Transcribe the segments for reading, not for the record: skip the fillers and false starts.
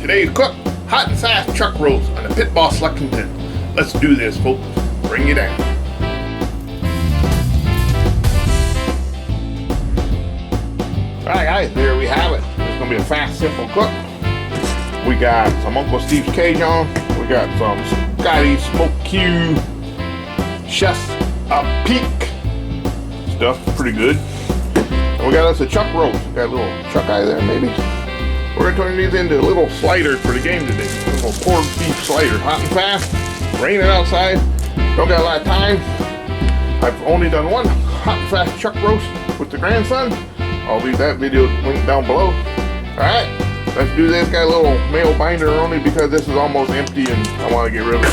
Today's cook, hot and fast chuck roast on the Pit Boss Lexington. Let's do this, folks. Bring you down. Alright guys, there we have it. It's going to be a fast, simple cook. We got some Uncle Steve's Cajun. We got some Scotty Smoked Q Chesapeake stuff. Pretty good. And we got us a chuck roast. Got a little chuck eye there, maybe. We're going to turn these into little sliders for the game today. Little pork beef sliders. Hot and fast. Raining outside. Don't got a lot of time. I've only done one hot and fast chuck roast with the grandson. I'll leave that video linked down below. Alright, let's do this. Got a little mayo binder only because this is almost empty and I want to get rid of it.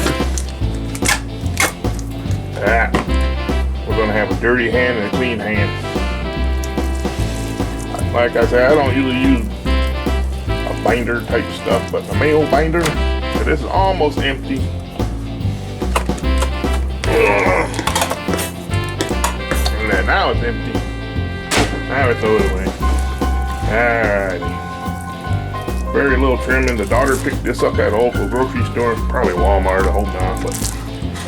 That. We're going to have a dirty hand and a clean hand. Like I said, I don't usually use a binder type stuff, but the mayo binder, this is almost empty. And now it's empty. Now we throw it away. Alrighty. Very little trimming. The daughter picked this up at a local grocery store. Probably Walmart, I hope not, but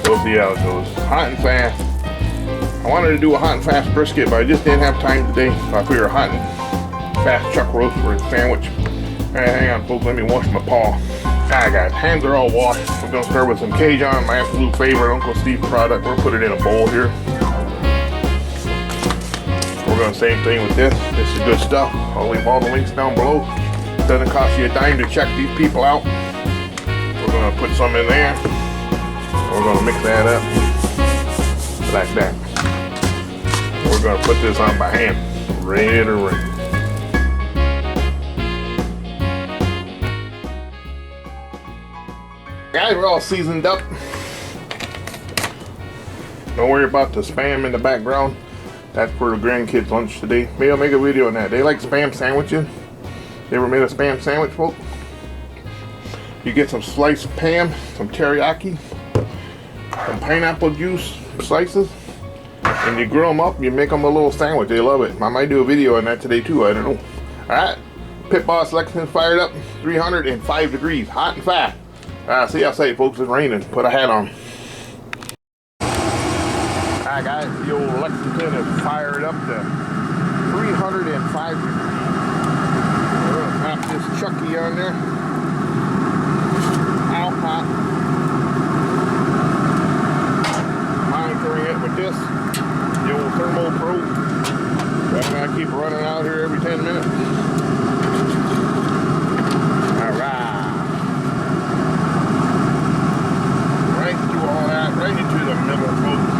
we'll see how it goes. Hot and fast. I wanted to do a hot and fast brisket, but I just didn't have time today. So I figured a hot and fast chuck roast for a sandwich. Alright, hang on folks, let me wash my paw. Alright guys, hands are all washed. We're going to start with some Cajun, my absolute favorite Uncle Steve product. We'll put it in a bowl here. We're going to same thing with this. This is good stuff. I'll leave all the links down below. It doesn't cost you a dime to check these people out. We're going to put some in there. We're going to mix that up like that. We're going to put this on by hand. Ready to rain. Guys, we're all seasoned up. Don't worry about the spam in the background. That's for the grandkids' lunch today. Maybe I'll make a video on that. They like spam sandwiches. You ever made a spam sandwich, folks? You get some sliced Pam, some teriyaki, some pineapple juice slices, and you grill them up. You make them a little sandwich. They love it. I might do a video on that today too. I don't know. All right, Pit Boss Lexington fired up. 305 degrees, hot and fast. See outside, folks. It's raining. Put a hat on. Alright guys, the old Lexington is fired up to 305 degrees. We're going to pop this Chucky on there. Ow, hot. Monitoring it with this, the old Thermo Pro. I'm going to keep running out here every 10 minutes. Alright. Right through all that, right into the middle, folks.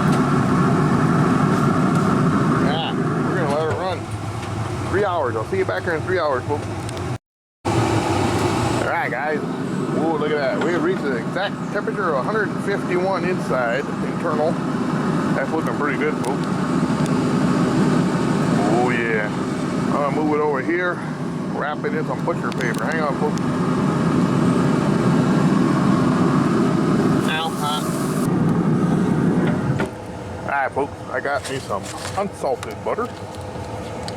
3 hours. I'll see you back here in 3 hours, folks. Alright, guys. Whoa, look at that. We have reached the exact temperature of 151 inside, internal. That's looking pretty good, folks. Oh, yeah. I'm going to move it over here, wrap it in some butcher paper. Hang on, folks. Ow, hot. Alright, folks. I got me some unsalted butter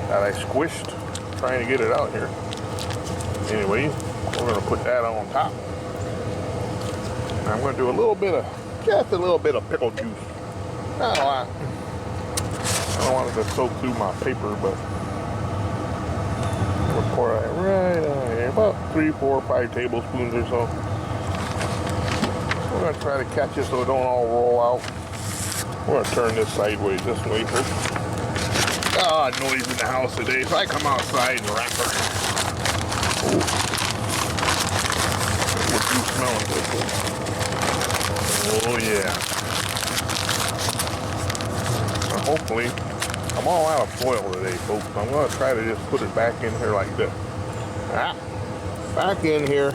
that I squished trying to get it out here. Anyway, we're going to put that on top. And I'm going to do just a little bit of pickle juice. Not a lot. I don't want it to soak through my paper, but we'll pour that right on here. About 3, 4, 5 tablespoons or so. We're going to try to catch it so it don't all roll out. We're going to turn this sideways this way, folks. Oh, noise in the house today, so I come outside and wrap her. Oh. What you smelling good, folks? Oh, yeah. So hopefully, I'm all out of foil today, folks. I'm going to try to just put it back in here like this. Back in here.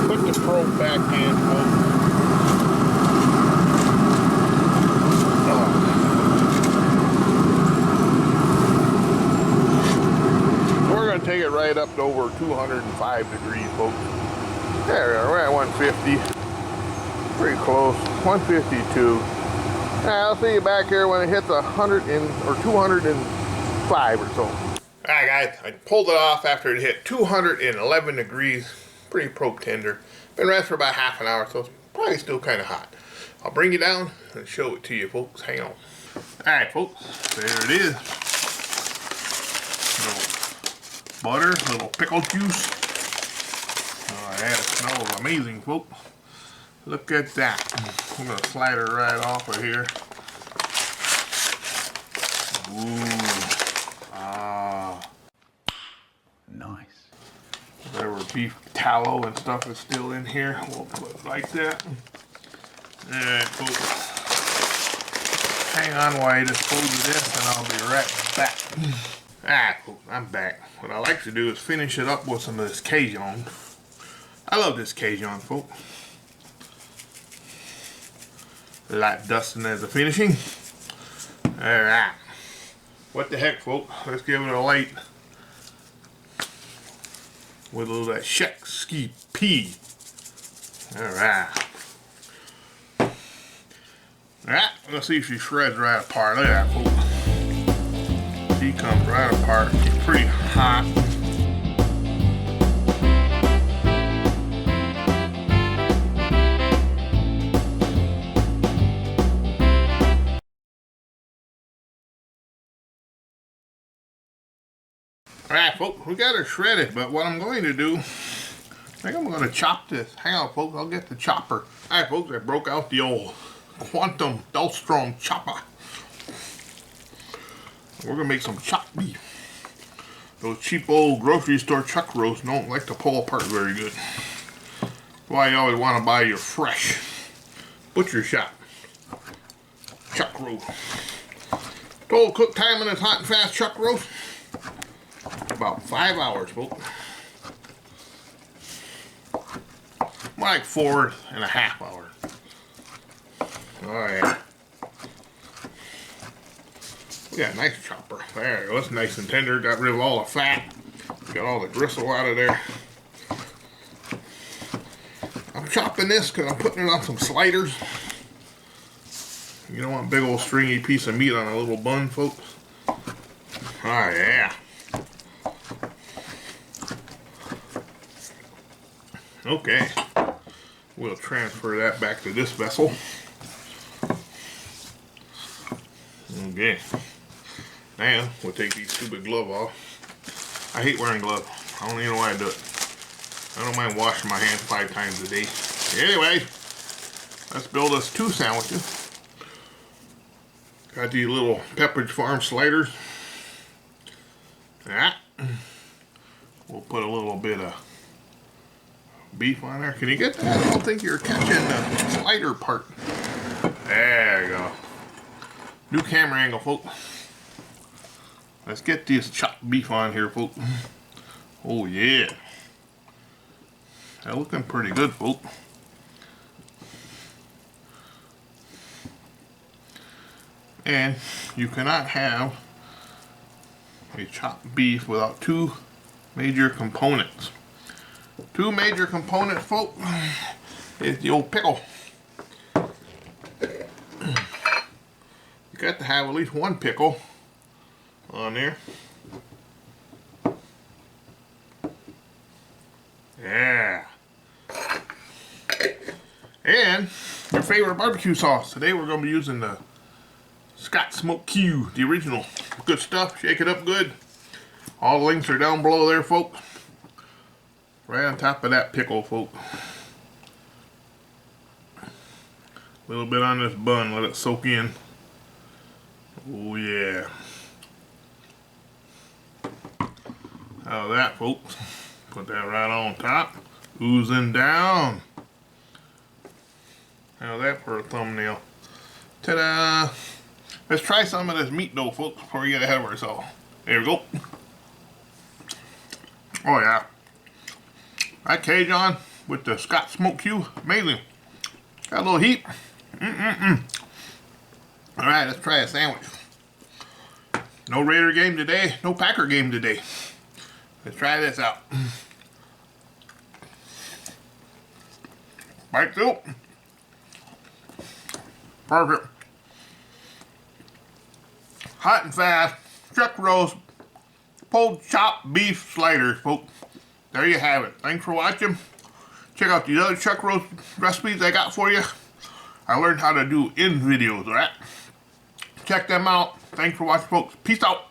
Put the probe back in, folks. Take it right up to over 205 degrees, folks. There we are. We're at 150. Pretty close. 152. I'll see you back here when it hits 100 or 205 or so. Alright guys, I pulled it off after it hit 211 degrees. Pretty pro tender. Been resting for about half an hour, so it's probably still kind of hot. I'll bring it down and show it to you folks. Hang on. Alright folks, there it is. Little butter, little pickle juice. Oh yeah, it smells amazing folks. Look at that. I'm gonna slide her right off of here. Ooh. Ah. Nice. Whatever beef tallow and stuff is still in here, we'll put it like that. Alright folks. Hang on while I dispose of this and I'll be right back. Alright folks, I'm back. What I like to do is finish it up with some of this cajun. I love this cajun folks. Light dusting as a finishing. Alright. What the heck folks, let's give it a light with a little of that chesapeake. Alright. Alright, let's see if she shreds right apart. Look at that folks. She comes right apart. She's pretty hot. Alright folks, we got her shredded, but what I'm going to do, I think I'm going to chop this. Hang on folks, I'll get the chopper. Alright folks, I broke out the old Quantum Delstrom chopper. We're going to make some chopped beef. Those cheap old grocery store chuck roasts don't like to pull apart very good. That's why you always want to buy your fresh butcher shop chuck roast. Total cook time on this hot and fast chuck roast, about 5 hours, folks. More like 4.5 hours. Oh yeah. We got a nice chopper. There, that's nice and tender. Got rid of all the fat. Got all the gristle out of there. I'm chopping this because I'm putting it on some sliders. You don't want a big old stringy piece of meat on a little bun, folks. Oh yeah. Okay. We'll transfer that back to this vessel. Okay. Now, we'll take these stupid gloves off. I hate wearing gloves. I don't even know why I do it. I don't mind washing my hands 5 times a day. Anyway, let's build us 2 sandwiches. Got these little Pepperidge Farm sliders. Yeah. We'll put a little bit of beef on there. Can you get that? I don't think you're catching the slider part. There you go. New camera angle, folks. Let's get this chopped beef on here, folks. Oh yeah. They're looking pretty good, folks. And you cannot have a chopped beef without 2 major components. 2 major components, folks, is the old pickle. You got to have at least 1 pickle on there. Yeah. And your favorite barbecue sauce. Today we're going to be using the Scott Smoked Q, the original. Good stuff. Shake it up good. All the links are down below there, folks. Right on top of that pickle, folks. A little bit on this bun, let it soak in. Oh yeah. How that, folks? Put that right on top. Oozing down. How that for a thumbnail? Ta-da! Let's try some of this meat though, folks, before we get ahead of ourselves. There we go. Oh yeah. That Cajun with the Scott Smoked Q, amazing. Got a little heat. Alright, let's try a sandwich. No Raider game today, no Packer game today. Let's try this out. Bite through. Perfect. Hot and fast, chuck roast, pulled chopped beef sliders, folks. There you have it. Thanks for watching. Check out these other chuck roast recipes I got for you. I learned how to do in videos, alright? Check them out. Thanks for watching, folks. Peace out.